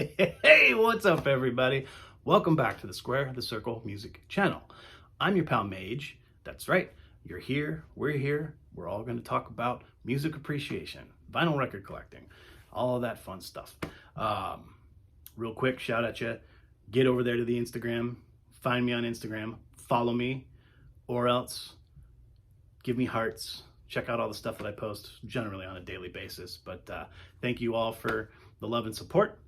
Hey, what's up, everybody? Welcome back to the Square the Circle Music channel. I'm your pal Mage. That's right, you're here, we're here. We're all going to talk about music appreciation, vinyl record collecting, all of that fun stuff. Real quick, shout at you. Get over there to the Instagram, find me on Instagram, follow me, or else give me hearts. Check out all the stuff that I post generally on a daily basis. But thank you all for the love and support.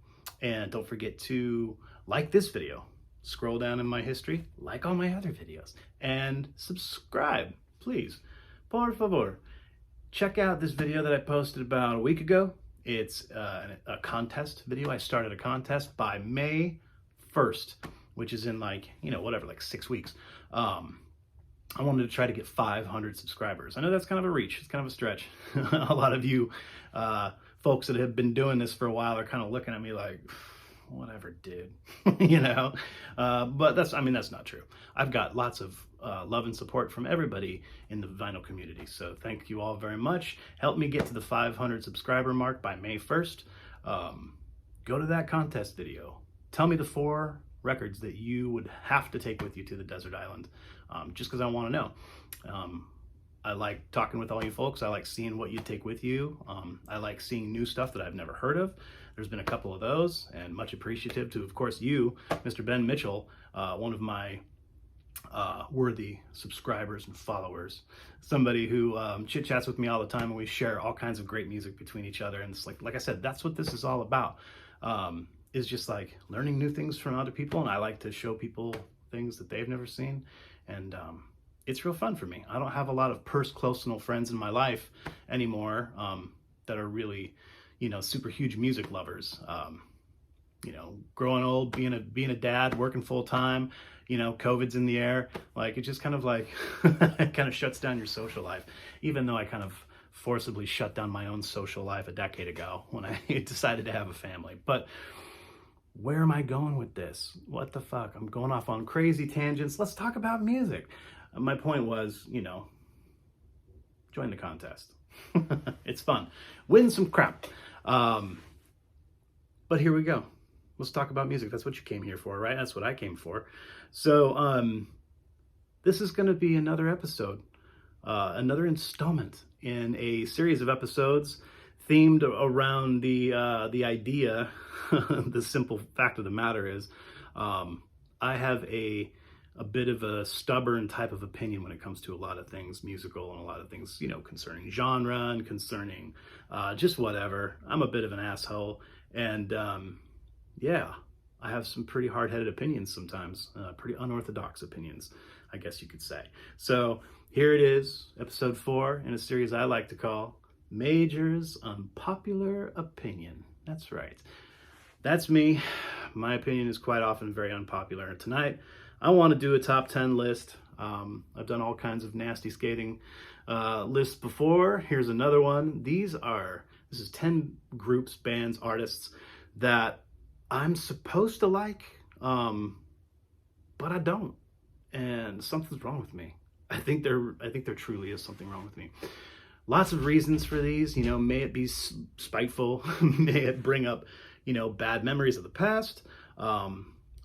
And don't forget to like this video, scroll down in my history, like all my other videos, and subscribe, please. Por favor. Check out this video that I posted about a week ago. It's a contest video. I started a contest by May 1st, which is in like 6 weeks. I wanted to try to get 500 subscribers. I know that's kind of a reach. It's kind of a stretch. A lot of you folks that have been doing this for a while are kind of looking at me like, whatever, dude, but that's not true. I've got lots of love and support from everybody in the vinyl community. So thank you all very much. Help me get to the 500 subscriber mark by May 1st. Go to that contest video. Tell me the 4 records that you would have to take with you to the desert island, just because I want to know. I like talking with all you folks. I like seeing what you take with you. I like seeing new stuff that I've never heard of. There's been a couple of those, and much appreciative to, of course, you, Mr. Ben Mitchell, one of my worthy subscribers and followers, somebody who chit-chats with me all the time, and we share all kinds of great music between each other. And it's like I said, that's what this is all about, is just like learning new things from other people, and I like to show people things that they've never seen, and it's real fun for me. I don't have a lot of close friends in my life anymore that are really, super huge music lovers. Growing old, being a dad, working full time, COVID's in the air. Like, it just kind of like, it kind of shuts down your social life. Even though I kind of forcibly shut down my own social life a decade ago when I decided to have a family. But where am I going with this? What the fuck? I'm going off on crazy tangents. Let's talk about music. My point was, join the contest. It's fun. Win some crap. But here we go. Let's talk about music. That's what you came here for, right? That's what I came for. So this is going to be another episode, another installment in a series of episodes themed around the idea. The simple fact of the matter is, I have a bit of a stubborn type of opinion when it comes to a lot of things musical and a lot of things, concerning genre and concerning just whatever. I'm a bit of an asshole, and yeah, I have some pretty hard-headed opinions sometimes, pretty unorthodox opinions, I guess you could say. So here it is, episode 4 in a series I like to call Major's Unpopular Opinion. That's right. That's me. My opinion is quite often very unpopular. And tonight, I want to do a top 10 list. I've done all kinds of nasty skating lists before. Here's another one. This is 10 groups, bands, artists that I'm supposed to like, but I don't. And something's wrong with me. I think there truly is something wrong with me. Lots of reasons for these, may it be spiteful, may it bring up, bad memories of the past.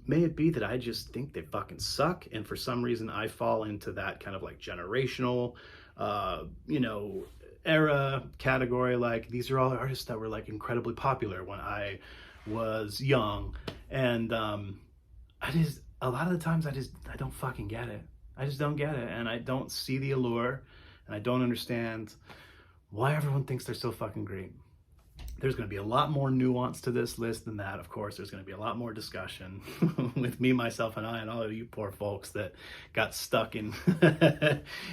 May it be that I just think they fucking suck, and for some reason I fall into that kind of like generational, era category. Like, these are all artists that were like incredibly popular when I was young, and a lot of the times I don't fucking get it. I just don't get it, and I don't see the allure, and I don't understand why everyone thinks they're so fucking great. There's going to be a lot more nuance to this list than that, of course. There's going to be a lot more discussion with me, myself, and I, and all of you poor folks that got stuck in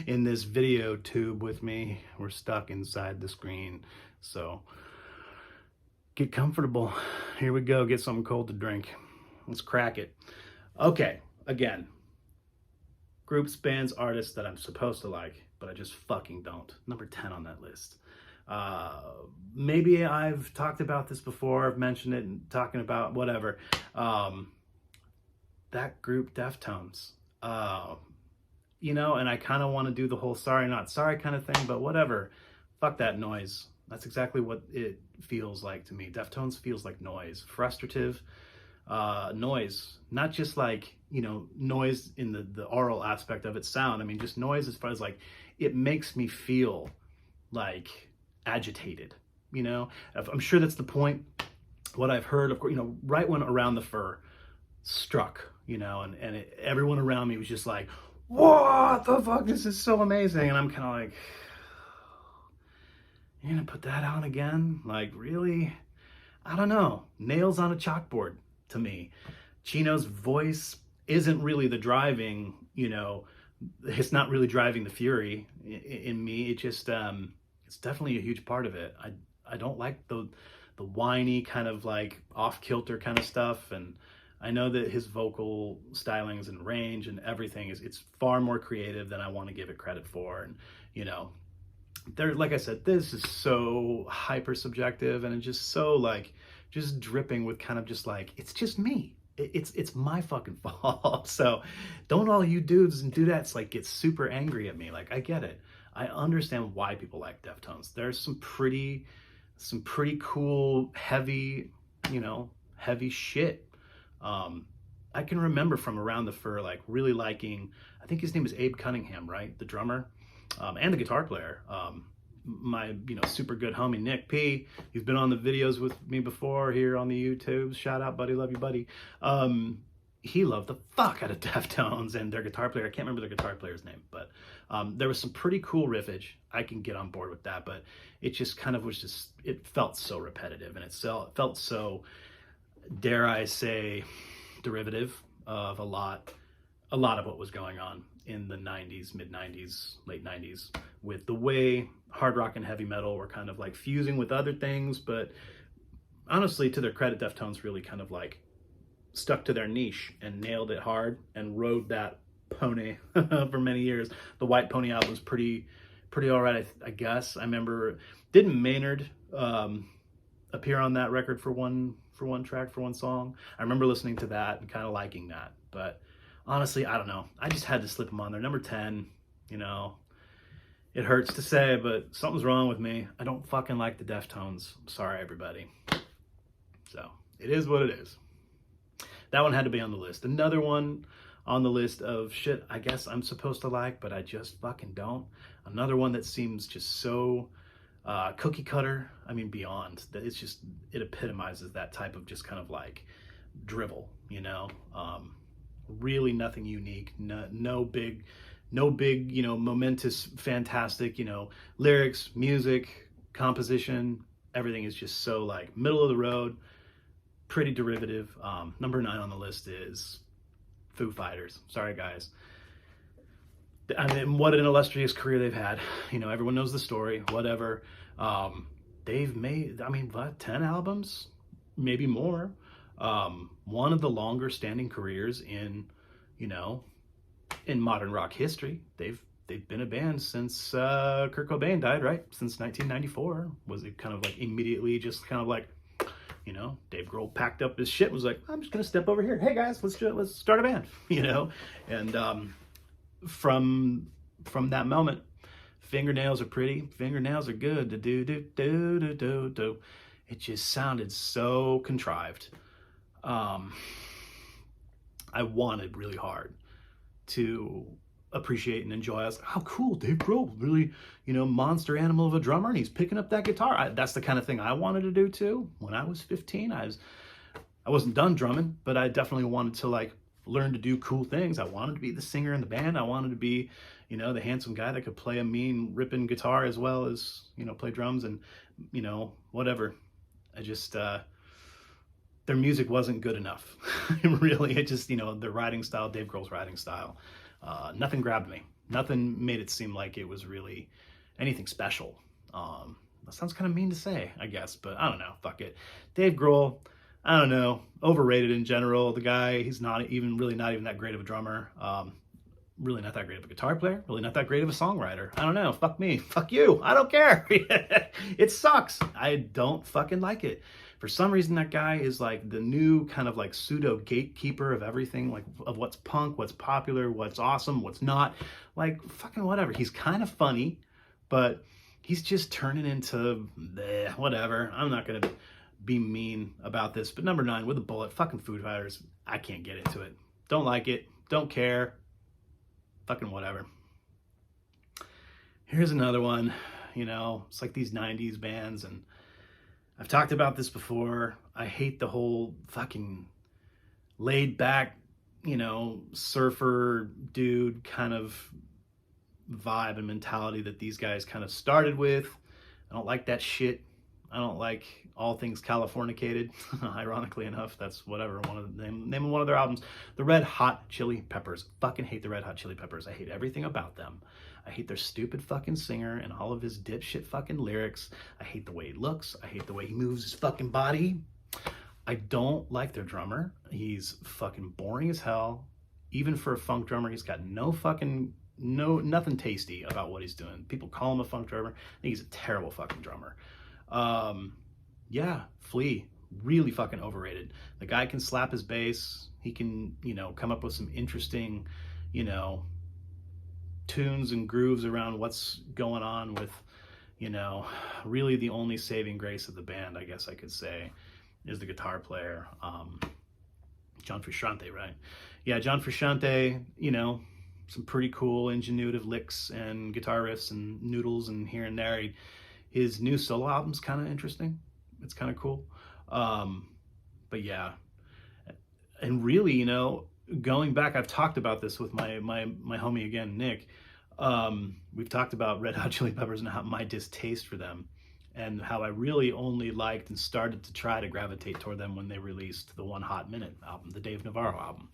in this video tube with me. We're stuck inside the screen. So get comfortable. Here we go. Get something cold to drink. Let's crack it. Okay, again. Groups, bands, artists that I'm supposed to like, but I just fucking don't. Number 10 on that list. Maybe I've talked about this before, I've mentioned it and talking about whatever. That group, Deftones. And I kind of want to do the whole sorry not sorry kind of thing, but whatever. Fuck that noise. That's exactly what it feels like to me. Deftones feels like noise, frustrative noise, not just like, you know, noise in the oral aspect of its sound. I mean, just noise as far as like, it makes me feel like agitated, you know? I'm sure that's the point. What I've heard, of course, you know, right when Around the Fur struck, you know, and everyone around me was just like, what the fuck, this is so amazing. And I'm kind of like, you're gonna put that on again? Like, really? I don't know. Nails on a chalkboard to me. Chino's voice isn't really the driving, you know, it's not really driving the fury in me. It just, it's definitely a huge part of it. I don't like the whiny kind of like off kilter kind of stuff. And I know that his vocal stylings and range and everything it's far more creative than I want to give it credit for. And, you know, there, like I said, this is so hyper subjective and it's just so like, just dripping with kind of just like, it's just me. It's my fucking fault. So don't all you dudes and dudettes like get super angry at me. Like, I get it. I understand why people like Deftones. There's some pretty cool, heavy, you know, heavy shit. I can remember from Around the Fur, like really liking, I think his name is Abe Cunningham, right? The drummer, and the guitar player. My, you know, super good homie Nick P. He's been on the videos with me before here on the YouTube. Shout out, buddy. Love you, buddy. He loved the fuck out of Deftones and their guitar player. I can't remember their guitar player's name, but there was some pretty cool riffage. I can get on board with that, but it just kind of was just, it felt so repetitive and it felt so, dare I say, derivative of a lot of what was going on in the 90s, mid 90s, late 90s, with the way hard rock and heavy metal were kind of like fusing with other things. But honestly, to their credit, Deftones really kind of like stuck to their niche and nailed it hard and rode that pony for many years. The White Pony album was pretty all right, I guess. I remember, didn't Maynard appear on that record for one track, for one song? I remember listening to that and kind of liking that. But honestly, I don't know. I just had to slip them on there. Number 10, you know, it hurts to say, but something's wrong with me. I don't fucking like the Deftones. I'm sorry, everybody. So it is what it is. That one had to be on the list. Another one on the list of shit I guess I'm supposed to like, but I just fucking don't. Another one that seems just so cookie cutter. I mean, beyond that, it's just, it epitomizes that type of just kind of like drivel, you know. Really nothing unique, no big, you know, momentous, fantastic, you know, lyrics, music, composition, everything is just so like middle of the road, pretty derivative. Number 9 on the list is Foo Fighters. Sorry, guys. I mean, what an illustrious career they've had. You know, everyone knows the story, whatever. They've made, I mean, what, 10 albums? Maybe more. One of the longer standing careers in, you know, in modern rock history. They've been a band since Kurt Cobain died, right? Since 1994. Was it kind of like immediately just kind of like, you know, Dave Grohl packed up his shit and was like, I'm just gonna step over here. Hey guys, let's start a band, you know? And from that moment, fingernails are pretty, fingernails are good. Do. It just sounded so contrived. I wanted really hard to appreciate and enjoy. I was like, how cool, Dave Grohl, really, you know, monster animal of a drummer, and he's picking up that guitar. That's the kind of thing I wanted to do too. When I was 15, I wasn't done drumming, but I definitely wanted to like learn to do cool things. I wanted to be the singer in the band. I wanted to be, you know, the handsome guy that could play a mean ripping guitar as well as, you know, play drums and, you know, whatever. I just, their music wasn't good enough. Really, it just, you know, their writing style, Dave Grohl's writing style, nothing grabbed me. Nothing made it seem like it was really anything special. That sounds kind of mean to say, I guess, but I don't know. Fuck it. Dave Grohl, I don't know, overrated in general. The guy, he's not even that great of a drummer. Really not that great of a guitar player. Really not that great of a songwriter. I don't know. Fuck me. Fuck you. I don't care. It sucks. I don't fucking like it. For some reason, that guy is like the new kind of like pseudo gatekeeper of everything, like of what's punk, what's popular, what's awesome, what's not. Like fucking whatever. He's kind of funny, but he's just turning into whatever. I'm not gonna be mean about this, but number 9 with a bullet, fucking Foo Fighters. I can't get into it. Don't like it. Don't care. Fucking whatever. Here's another one. You know, it's like these 90s bands, and I've talked about this before. I hate the whole fucking laid back, you know, surfer dude kind of vibe and mentality that these guys kind of started with. I don't like that shit. I don't like all things Californicated. Ironically enough, that's whatever, one of the name of one of their albums. The Red Hot Chili Peppers. Fucking hate the Red Hot Chili Peppers. I hate everything about them. I hate their stupid fucking singer and all of his dipshit fucking lyrics. I hate the way he looks. I hate the way he moves his fucking body. I don't like their drummer. He's fucking boring as hell. Even for a funk drummer, he's got nothing tasty about what he's doing. People call him a funk drummer. I think he's a terrible fucking drummer. Yeah, Flea, really fucking overrated. The guy can slap his bass. He can, you know, come up with some interesting, you know, tunes and grooves around what's going on with, you know, really the only saving grace of the band, I guess I could say, is the guitar player, John Frusciante, right? Yeah, John Frusciante, you know, some pretty cool ingenuitive licks and guitar riffs and noodles and here and there. His new solo album's kind of interesting. It's kind of cool. But yeah, and really, you know, going back, I've talked about this with my homie again, Nick. We've talked about Red Hot Chili Peppers and how my distaste for them, and how I really only liked and started to try to gravitate toward them when they released the One Hot Minute album, the Dave Navarro album,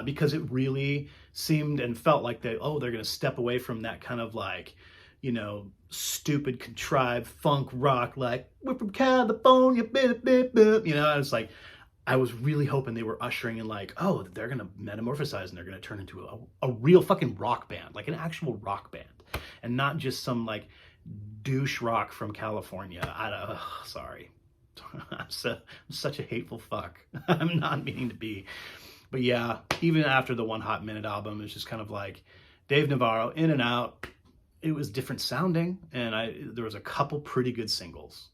because it really seemed and felt like they're going to step away from that kind of like, you know, stupid contrived funk rock, like we're from California, you know. I was like, I was really hoping they were ushering in like, oh, they're gonna metamorphosize and they're gonna turn into a real fucking rock band, like an actual rock band, and not just some like douche rock from California. Sorry, I'm such a hateful fuck. I'm not meaning to be, but yeah, even after the One Hot Minute album, it's just kind of like Dave Navarro in and out. It was different sounding, and there was a couple pretty good singles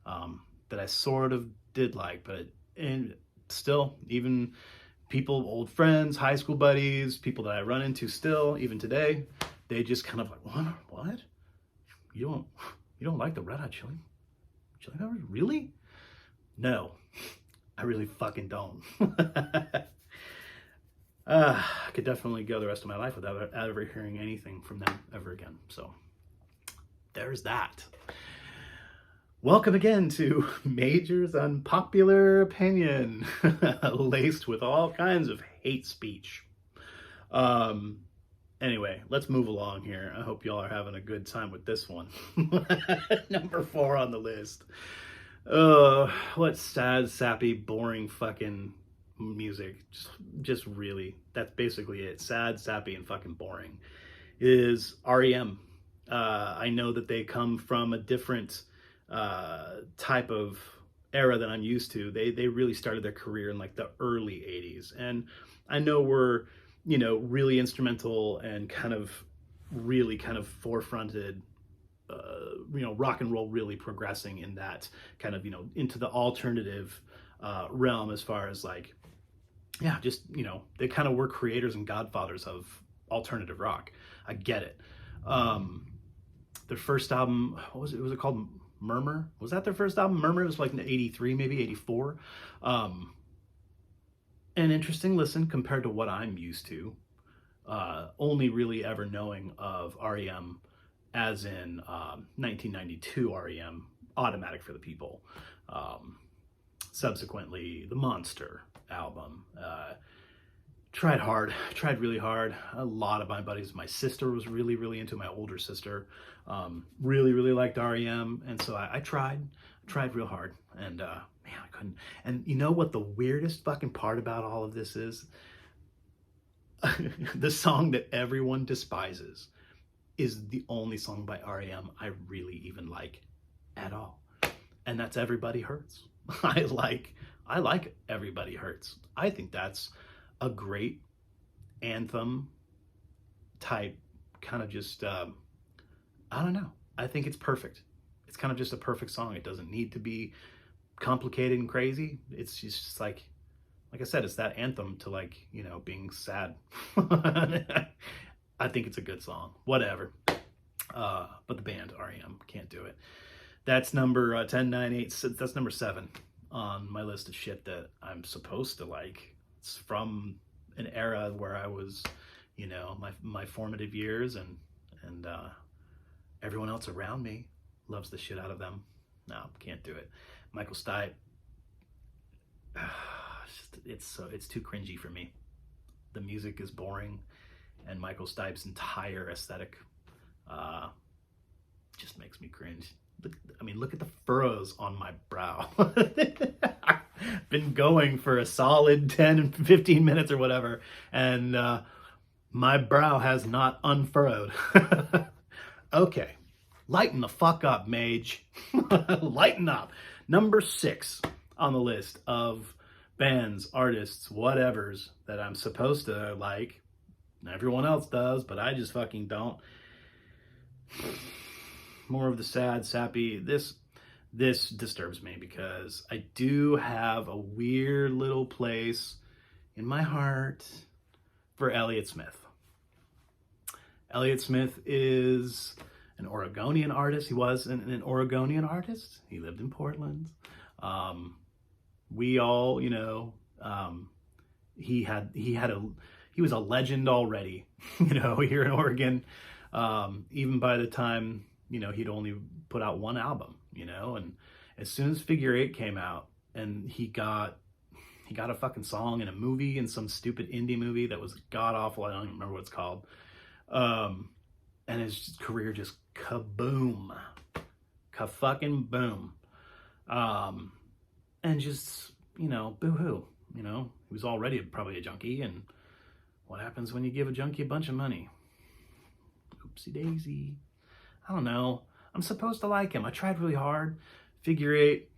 that I sort of did like, but and still, even people, old friends, high school buddies, people that I run into still, even today, they just kind of like, what? You don't like the Red Hot Chili Peppers? Really? No, I really fucking don't. I could definitely go the rest of my life without ever hearing anything from them ever again. So there's that. Welcome again to Major's Unpopular Opinion, laced with all kinds of hate speech. Anyway, let's move along here. I hope y'all are having a good time with this one. Number 4 on the list. What sad, sappy, boring fucking music, just really, that's basically it. Sad, sappy, and fucking boring is REM. I know that they come from a different type of era that I'm used to. They really started their career in like the early 80s, and I know we're, you know, really instrumental and kind of really kind of forefronted, you know, rock and roll really progressing in that kind of, you know, into the alternative realm as far as like, yeah, just, you know, they kind of were creators and godfathers of alternative rock. I get it. Their first album, what was it? Was it called Murmur? Was that their first album? Murmur? It was like in 83, maybe 84. An interesting listen compared to what I'm used to. Only really ever knowing of REM as in 1992 REM, Automatic for the People. Subsequently, the Monster album. Tried really hard. A lot of my buddies, my sister was really into, my older sister, really liked REM, and so I tried real hard, and man, I couldn't. And you know what the weirdest fucking part about all of this is? The song that everyone despises is the only song by REM I really even like at all, and that's Everybody Hurts. I like Everybody Hurts. I think that's a great anthem type, kind of just, I don't know. I think it's perfect. It's kind of just a perfect song. It doesn't need to be complicated and crazy. It's just like I said, it's that anthem to, like, you know, being sad. I think it's a good song. Whatever. But the band REM can't do it. That's number 1098. That's number 7 on my list of shit that I'm supposed to like. It's from an era where I was, you know, my formative years, and everyone else around me loves the shit out of them. No, can't do it. Michael Stipe. It's too cringy for me. The music is boring, and Michael Stipe's entire aesthetic just makes me cringe. I mean, look at the furrows on my brow. I've been going for a solid 10 15 minutes or whatever, and my brow has not unfurrowed. Okay, lighten the fuck up, Mage. Lighten up. Number 6 on the list of bands, artists, whatevers that I'm supposed to like. Everyone else does, but I just fucking don't. More of the sad, sappy. This disturbs me because I do have a weird little place in my heart for Elliott Smith. Elliott Smith is an Oregonian artist. He was an Oregonian artist. He lived in Portland. We all, you know, he was a legend already, you know, here in Oregon. Even by the time, you know, he'd only put out one album, you know, and as soon as Figure 8 came out, and he got a fucking song in a movie, in some stupid indie movie that was god awful. I don't even remember what it's called. And his career just kaboom, ka-fucking boom. And just, you know, boo-hoo, you know, he was already probably a junkie, and what happens when you give a junkie a bunch of money? Oopsie daisy. I don't know. I'm supposed to like him. I tried really hard. Figure 8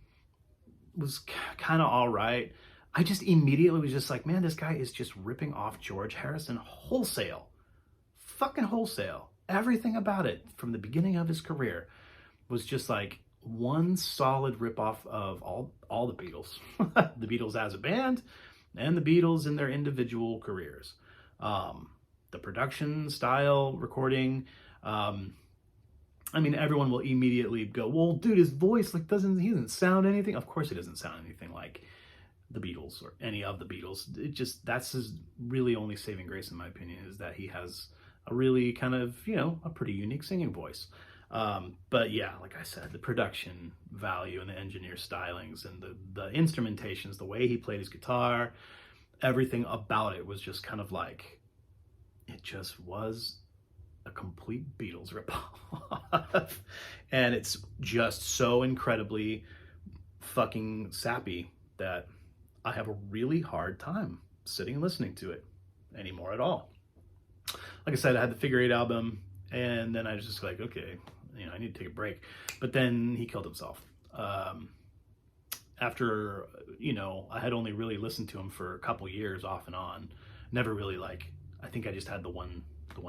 was kind of all right. I just immediately was just like, man, this guy is just ripping off George Harrison wholesale. Fucking wholesale. Everything about it from the beginning of his career was just like one solid ripoff of all the Beatles. The Beatles as a band and the Beatles in their individual careers. The production style, recording, I mean, everyone will immediately go, well, dude, his voice, like, he doesn't sound anything. Of course he doesn't sound anything like the Beatles or any of the Beatles. It just, that's his really only saving grace, in my opinion, is that he has a really kind of, you know, a pretty unique singing voice. But yeah, like I said, the production value and the engineer stylings and the instrumentations, the way he played his guitar, everything about it was just kind of like, it just was a complete Beatles ripoff. And it's just so incredibly fucking sappy that I have a really hard time sitting and listening to it anymore at all. Like I said, I had the Figure 8 album, and then I was just like, okay, you know, I need to take a break. But then he killed himself. After, you know, I had only really listened to him for a couple years off and on. Never really, like, I think I just had the one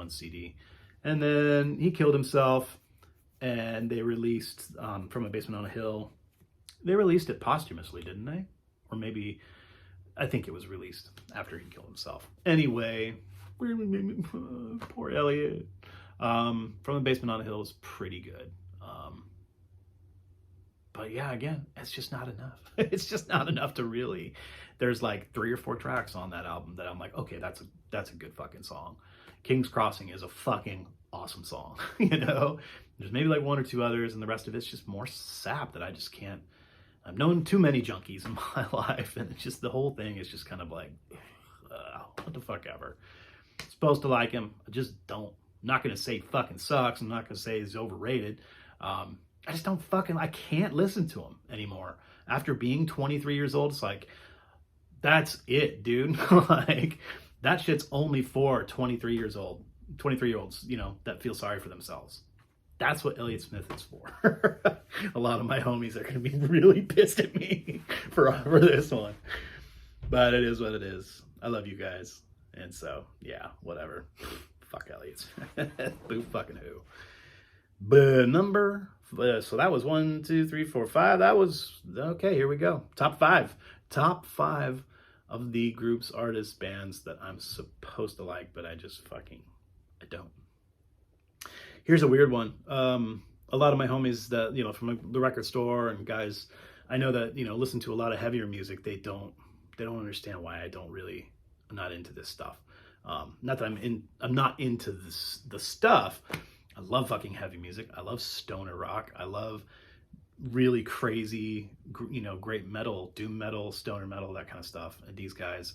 CD. And then he killed himself, and they released From a Basement on a Hill. They released it posthumously, didn't they? Or maybe, I think it was released after he killed himself. Anyway, poor Elliott. From a Basement on a Hill is pretty good. But yeah, again, it's just not enough. It's just not enough to really, there's like 3 or 4 tracks on that album that I'm like, okay, that's a good fucking song. King's Crossing is a fucking awesome song. You know, there's maybe like 1 or 2 others, and the rest of it's just more sap that I just can't. I've known too many junkies in my life, and it's just, the whole thing is just kind of like, what the fuck ever. Supposed to like him, I just don't. I'm not gonna say fucking sucks. I'm not gonna say he's overrated. I just don't fucking, I can't listen to him anymore. After being 23 years old, it's like, that's it, dude. Like, that shit's only for 23-year-olds, you know, that feel sorry for themselves. That's what Elliott Smith is for. A lot of my homies are going to be really pissed at me for this one. But it is what it is. I love you guys. And so, yeah, whatever. Fuck Elliott Smith. Boo fucking who. But so that was 1, 2, 3, 4, 5. That was okay. Here we go. Top 5. Top 5 of the groups, artists, bands that I'm supposed to like, but I don't. Here's a weird one. A lot of my homies that, from the record store and guys I know that, listen to a lot of heavier music, they don't understand why I'm not into this stuff. Not that I'm not into the stuff. I love fucking heavy music. I love stoner rock. I love really crazy, great metal, doom metal, stoner metal, that kind of stuff. And these guys,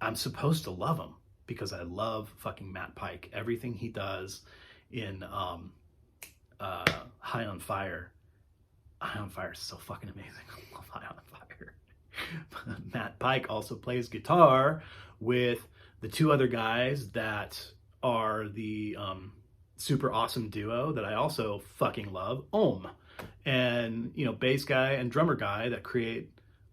I'm supposed to love them because I love fucking Matt Pike. Everything he does in High on Fire. High on Fire is so fucking amazing. I love High on Fire. Matt Pike also plays guitar with the two other guys that are the super awesome duo that I also fucking love, Ohm. And, bass guy and drummer guy that create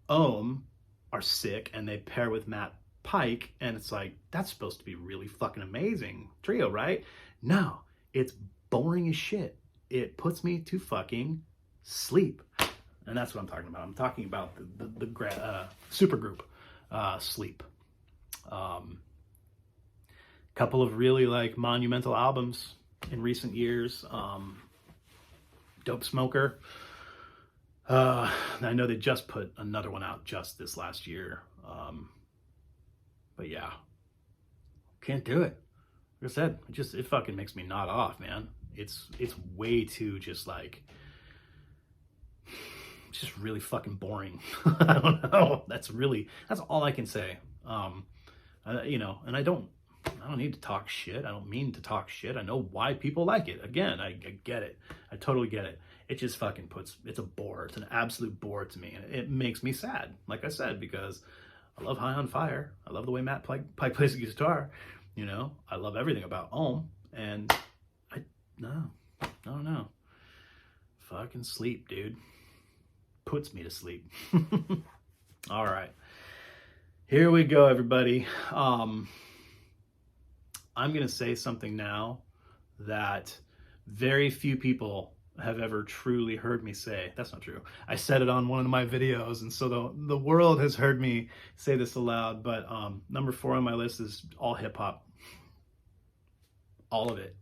Ohm are sick, and they pair with Matt Pike, and it's like, that's supposed to be really fucking amazing trio, right? No, it's boring as shit. It puts me to fucking sleep. And that's what I'm talking about. I'm talking about the super group, Sleep. Couple of really like monumental albums in recent years. Dope Smoker. I know they just put another one out just this last year. But yeah, can't do it. Like I said, it fucking makes me nod off, man. It's way too just like, it's just really fucking boring. I don't know. That's all I can say. And I don't need to talk shit. I don't mean to talk shit. I know why people like it. Again, I get it. I totally get it. It just fucking it's a bore. It's an absolute bore to me. And it makes me sad, like I said, because I love High on Fire. I love the way Matt Pike plays the guitar. I love everything about Ohm. And I don't know. Fucking Sleep, dude. Puts me to sleep. All right. Here we go, everybody. I'm going to say something now that very few people have ever truly heard me say. That's not true. I said it on one of my videos, and so the world has heard me say this aloud, but number 4 on my list is all hip-hop. All of it.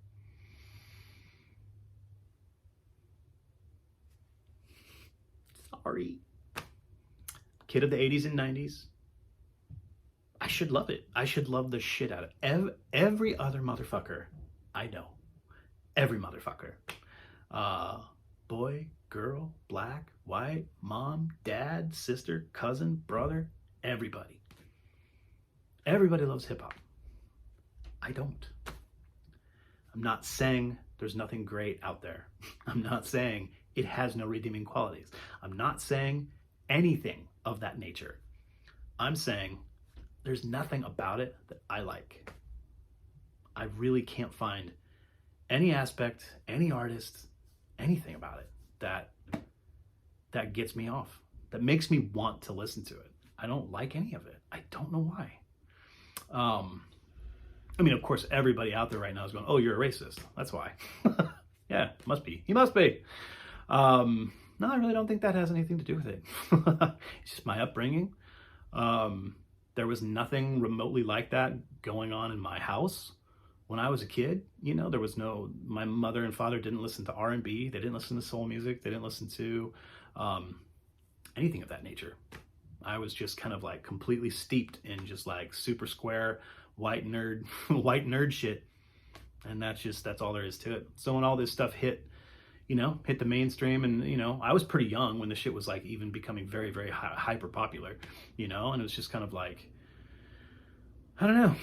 Sorry. Kid of the 80s and 90s. I should love it. I should love the shit out of it. Every other motherfucker I know. Every motherfucker. Boy, girl, black, white, mom, dad, sister, cousin, brother, everybody. Everybody loves hip hop. I don't. I'm not saying there's nothing great out there. I'm not saying it has no redeeming qualities. I'm not saying anything of that nature. I'm saying there's nothing about it that I like. I really can't find any aspect, any artist, anything about it that gets me off, that makes me want to listen to it. I don't like any of it. I don't know why. I mean, of course, everybody out there right now is going, oh, you're a racist. That's why. Yeah, must be. He must be. No, I really don't think that has anything to do with it. It's just my upbringing. There was nothing remotely like that going on in my house when I was a kid. There was my mother and father didn't listen to R&B. They didn't listen to soul music. They didn't listen to anything of that nature. I was just kind of like completely steeped in just like super square white nerd shit. And that's all there is to it. So when all this stuff hit the mainstream, and, I was pretty young when the shit was like even becoming very, very hyper popular, and it was just kind of like, I don't know.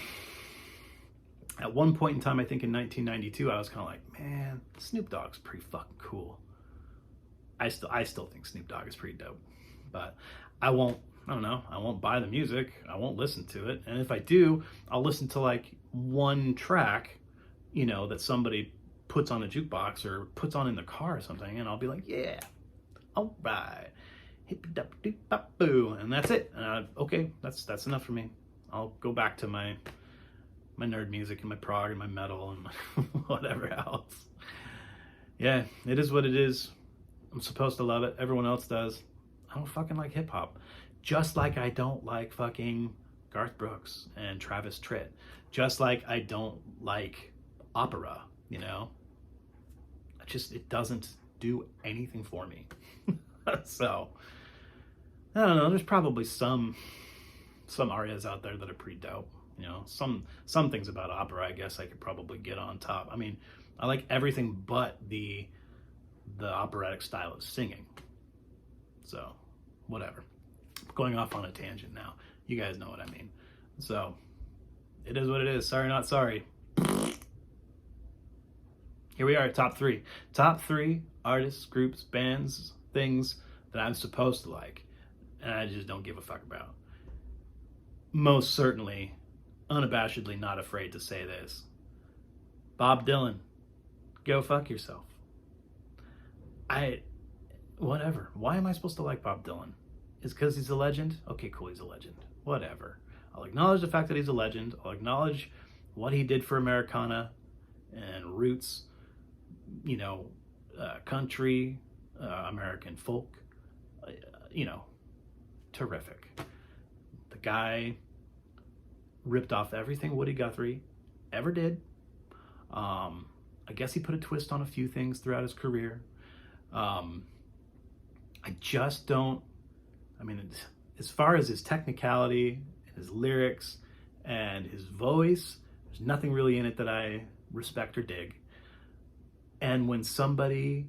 At one point in time, I think in 1992, I was kind of like, man, Snoop Dogg's pretty fucking cool. I still think Snoop Dogg is pretty dope, but I won't buy the music. I won't listen to it. And if I do, I'll listen to like one track, that somebody puts on a jukebox or puts on in the car or something, and I'll be like, yeah, all right, hippy-dop-doop-bop-boo, and that's it. Okay, that's enough for me. I'll go back to my nerd music and my prog and my metal and whatever else. Yeah, it is what it is. I'm supposed to love it. Everyone else does. I don't fucking like hip hop. Just like I don't like fucking Garth Brooks and Travis Tritt. Just like I don't like opera, you know? It doesn't do anything for me. So, I don't know. There's probably some arias out there that are pretty dope. You know, some things about opera, I guess I could probably get on top. I mean, I like everything but the operatic style of singing. So, whatever. Going off on a tangent now. You guys know what I mean. So, it is what it is. Sorry, not sorry. Here we are, top 3. Top 3 artists, groups, bands, things that I'm supposed to like, and I just don't give a fuck about. Most certainly, unabashedly not afraid to say this. Bob Dylan, go fuck yourself. Whatever. Why am I supposed to like Bob Dylan? Is because he's a legend? Okay, cool, he's a legend. Whatever. I'll acknowledge the fact that he's a legend. I'll acknowledge what he did for Americana and roots, you know, country, American folk, you know, terrific. The guy ripped off everything Woody Guthrie ever did. I guess he put a twist on a few things throughout his career. I just don't, I mean, as far as his technicality, his lyrics, and his voice, there's nothing really in it that I respect or dig. And when somebody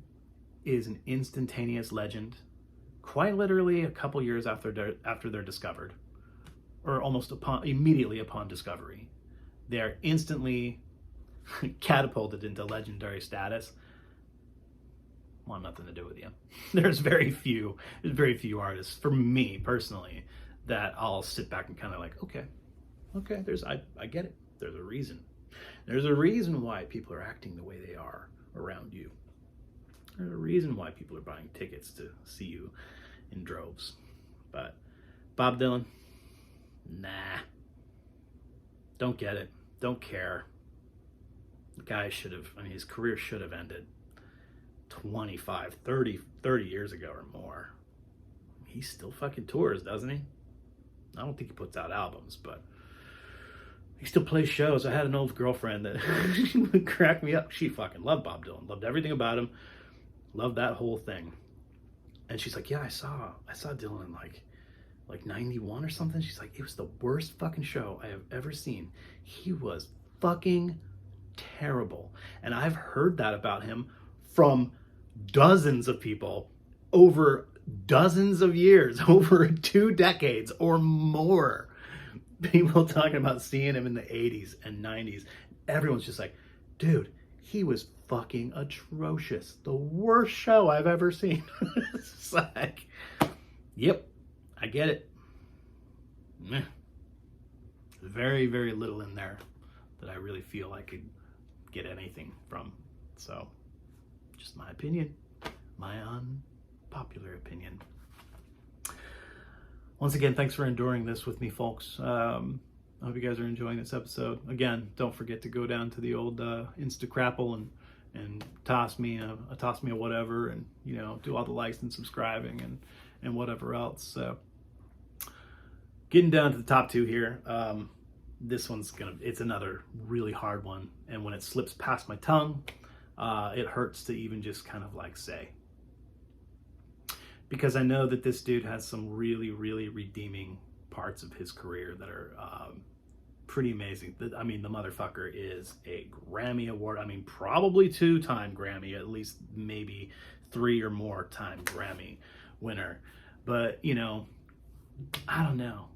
is an instantaneous legend, quite literally a couple years after they're discovered, or almost immediately upon discovery, they're instantly catapulted into legendary status. Want nothing to do with you. There's very few artists, for me personally, that I'll sit back and kind of like, okay, I get it. There's a reason. There's a reason why people are acting the way they are around you. There's a reason why people are buying tickets to see you in droves. But Bob Dylan, nah. Don't get it. Don't care. The guy his career should have ended 25, 30 years ago or more. He still fucking tours, doesn't he? I don't think he puts out albums, but he still plays shows. I had an old girlfriend that would crack me up. She fucking loved Bob Dylan, loved everything about him, loved that whole thing. And she's like, yeah, I saw Dylan in like 91 or something. She's like, it was the worst fucking show I have ever seen. He was fucking terrible. And I've heard that about him from dozens of people over dozens of years, over 2 decades or more. People talking about seeing him in the 80s and 90s. Everyone's just like, dude, he was fucking atrocious. The worst show I've ever seen. It's like, yep, I get it. Meh. Very, very little in there that I really feel I could get anything from. So, just my opinion. My unpopular opinion. Once again, thanks for enduring this with me, folks. I hope you guys are enjoying this episode. Again, don't forget to go down to the old Instacrapple and toss me a whatever, and you know, do all the likes and subscribing and whatever else. So, getting down to the top 2 here. This one's it's another really hard one, and when it slips past my tongue, it hurts to even just kind of like say. Because I know that this dude has some really, really redeeming parts of his career that are pretty amazing. I mean, the motherfucker is a Grammy Award. I mean, probably 2-time Grammy, at least maybe 3 or more time Grammy winner. But, you know, I don't know.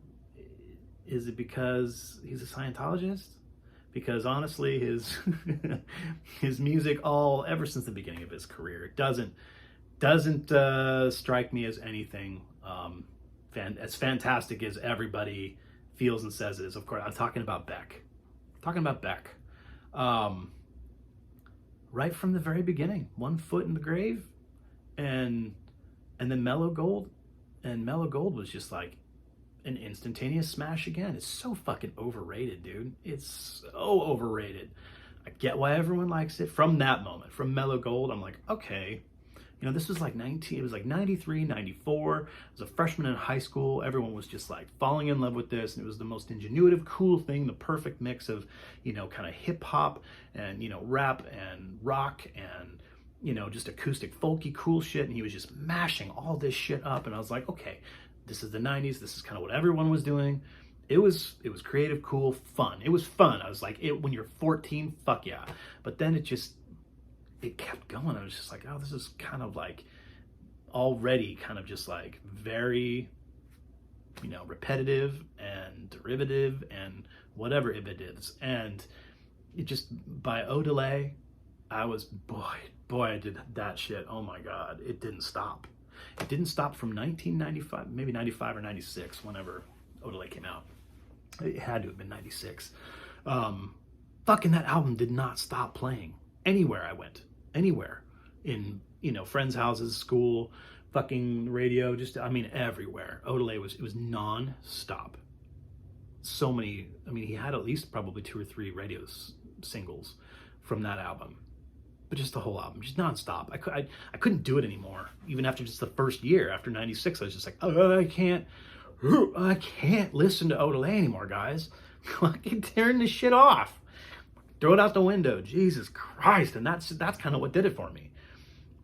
Is it because he's a Scientologist? Because honestly, his his music ever since the beginning of his career doesn't strike me as anything as fantastic as everybody feels and says it is. Of course, I'm talking about BECK. Right from the very beginning, 1 foot in the grave, and then Mellow Gold, and Mellow Gold was just like an instantaneous smash again. It's so fucking overrated, dude. It's so overrated. I get why everyone likes it. From that moment, from Mellow Gold, I'm like, okay, you know, this was like it was like 93, 94. I was a freshman in high school. Everyone was just like falling in love with this. And it was the most ingenuitive, cool thing, the perfect mix of, you know, kind of hip hop and, you know, rap and rock and, you know, just acoustic, folky, cool shit. And he was just mashing all this shit up. And I was like, okay, this is the 90s. This is kind of what everyone was doing. It was creative, cool, fun. It was fun. I was like, when you're 14, fuck yeah. But then it kept going. I was just like, oh, this is kind of like already kind of just like very, you know, repetitive and derivative and whatever it is. And it just, by Odelay, I was, boy, I did that shit. Oh my God, it didn't stop. It didn't stop from 1995, maybe 95 or 96, whenever Odelay came out. It had to have been 96. Fucking that album did not stop playing anywhere I went. Anywhere, in, you know, friends' houses, school, fucking radio, just, I mean, everywhere. Odelay it was non-stop. So many, I mean, he had at least probably 2 or 3 radio singles from that album, but just the whole album, just non-stop. I couldn't do it anymore. Even after just the first year, after 96, I was just like, oh, I can't listen to Odelay anymore, guys. I can turn this shit off. Throw it out the window. Jesus Christ. And that's kind of what did it for me.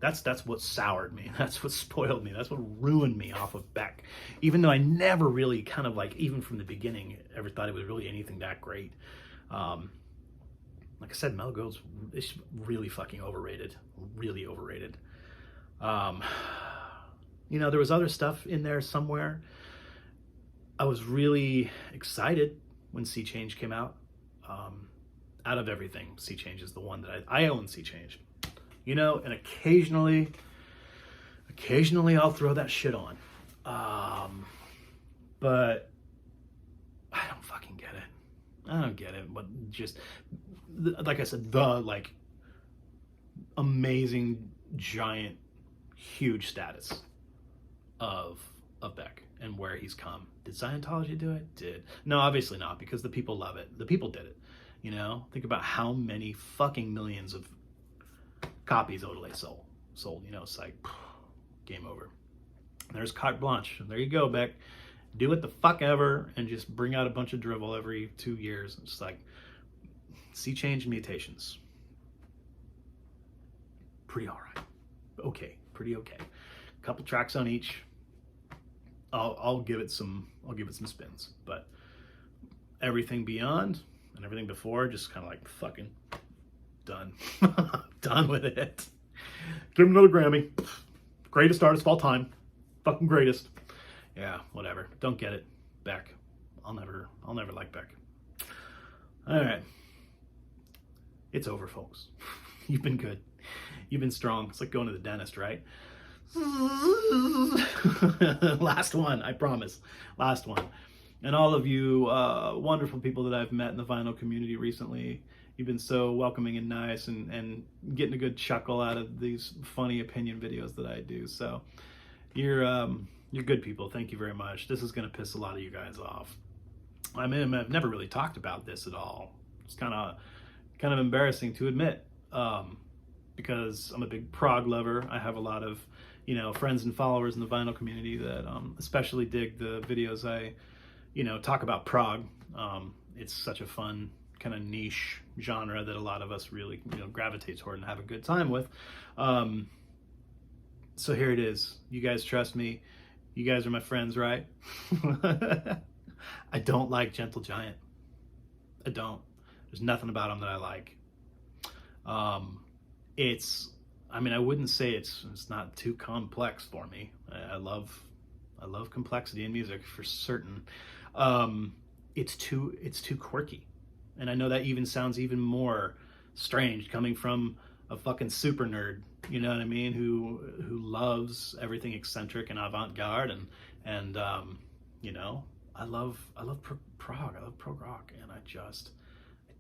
That's what soured me. That's what spoiled me. That's what ruined me off of Beck. Even though I never really kind of like, even from the beginning, ever thought it was really anything that great. Like I said, Mellow Gold's it's really fucking overrated. Really overrated. You know, there was other stuff in there somewhere. I was really excited when Sea Change came out. Out of everything, Sea Change is the one that I own Sea Change. You know, and occasionally I'll throw that shit on. But I don't fucking get it. I don't get it. But just, like I said, the like amazing, giant, huge status of Beck and where he's come. Did Scientology do it? No, obviously not, because the people love it. The people did it. You know, think about how many fucking millions of copies Odelay sold. You know, it's like, game over. There's carte blanche. There you go, Beck. Do it the fuck ever and just bring out a bunch of drivel every 2 years. It's like, Sea Change and Mutations. Pretty all right. Okay, pretty okay. Couple tracks on each. I'll give it some spins, but everything beyond and everything before, just kind of like fucking done. Done with it. Give him another Grammy. Greatest artist of all time. Fucking greatest. Yeah, whatever. Don't get it. Beck. I'll never like Beck. All right. It's over, folks. You've been good. You've been strong. It's like going to the dentist, right? Last one, I promise. Last one. And all of you wonderful people that I've met in the vinyl community recently, you've been so welcoming and nice and getting a good chuckle out of these funny opinion videos that I do. So you're good people. Thank you very much. This is going to piss a lot of you guys off. I mean, I've never really talked about this at all. It's kind of embarrassing to admit, because I'm a big prog lover. I have a lot of, you know, friends and followers in the vinyl community that especially dig the videos I, you know, talk about prog. It's such a fun kind of niche genre that a lot of us really, you know, gravitate toward and have a good time with. So here it is. You guys trust me. You guys are my friends, right? I don't like Gentle Giant. I don't. There's nothing about him that I like. I mean, I wouldn't say it's not too complex for me. I love complexity in music for certain. It's too quirky. And I know that even sounds even more strange coming from a fucking super nerd, you know what I mean, who loves everything eccentric and avant-garde and you know, I love prog, I love prog rock, and I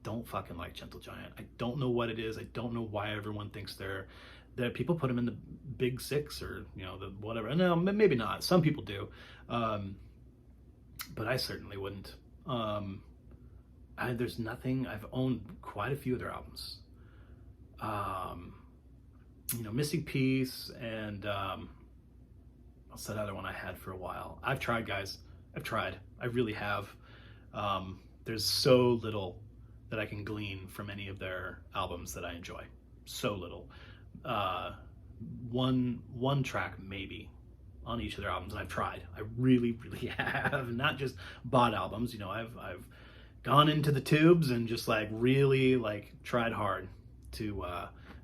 don't fucking like Gentle Giant. I don't know what it is. I don't know why everyone thinks that people put them in the big six or, you know, the whatever. No, maybe not. Some people do. But I certainly wouldn't. I there's nothing. I've owned quite a few of their albums. You know, Missing Piece and what's that other one I had for a while? I've tried, guys. I've tried. I really have. There's so little that I can glean from any of their albums that I enjoy. So little. One track maybe on each of their albums, and I've tried. I really, really have. Not just bought albums. You know, I've gone into the tubes and just like really like tried hard to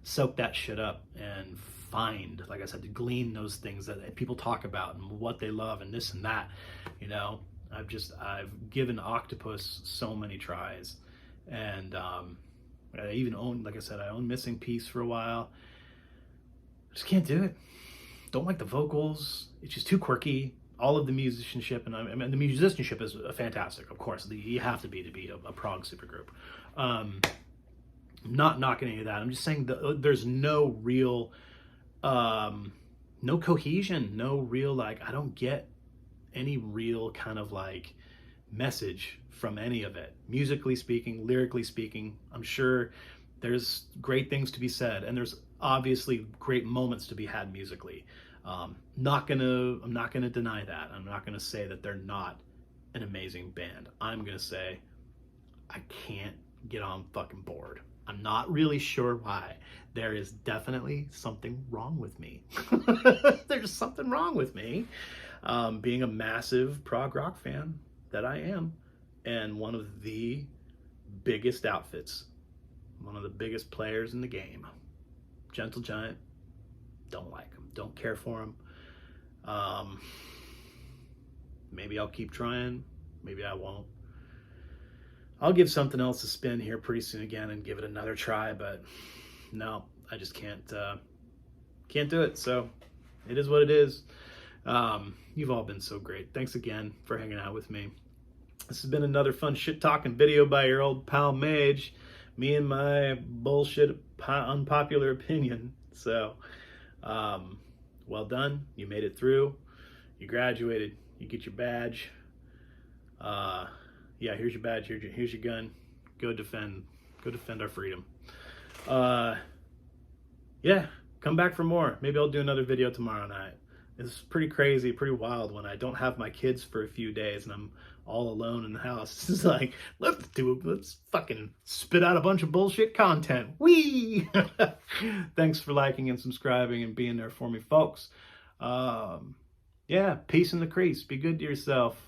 soak that shit up and find, like I said, to glean those things that people talk about and what they love and this and that. You know, I've given Octopus so many tries, and I even own, like I said, I own Missing Piece for a while. Just can't do it. Don't like the vocals. It's just too quirky. All of the musicianship, and I mean, the musicianship is fantastic, of course. You have to be a prog supergroup. Not knocking any of that. I'm just saying that there's no real, no cohesion, no real, like, I don't get any real kind of like message from any of it. Musically speaking, lyrically speaking, I'm sure there's great things to be said, and there's obviously great moments to be had musically. I'm not gonna deny that. I'm not gonna say that they're not an amazing band. I'm gonna say I can't get on fucking board. I'm not really sure why. There is definitely something wrong with me. There's something wrong with me. Being a massive prog rock fan that I am, and one of the biggest outfits, one of the biggest players in the game, Gentle Giant, don't like him, don't care for him. Maybe I'll keep trying, maybe I won't. I'll give something else a spin here pretty soon again and give it another try, but no, I just can't do it. So it is what it is. You've all been so great. Thanks again for hanging out with me. This has been another fun shit talking video by your old pal Mage, me and my bullshit unpopular opinion. So well done. You made it through. You graduated. You get your badge. Yeah, here's your badge. Here's your gun. Go defend our freedom. Yeah, come back for more. Maybe I'll do another video tomorrow night. It's pretty crazy, pretty wild when I don't have my kids for a few days and I'm all alone in the house. It's like, let's fucking spit out a bunch of bullshit content. Whee! Thanks for liking and subscribing and being there for me, folks. Yeah, peace in the crease. Be good to yourself.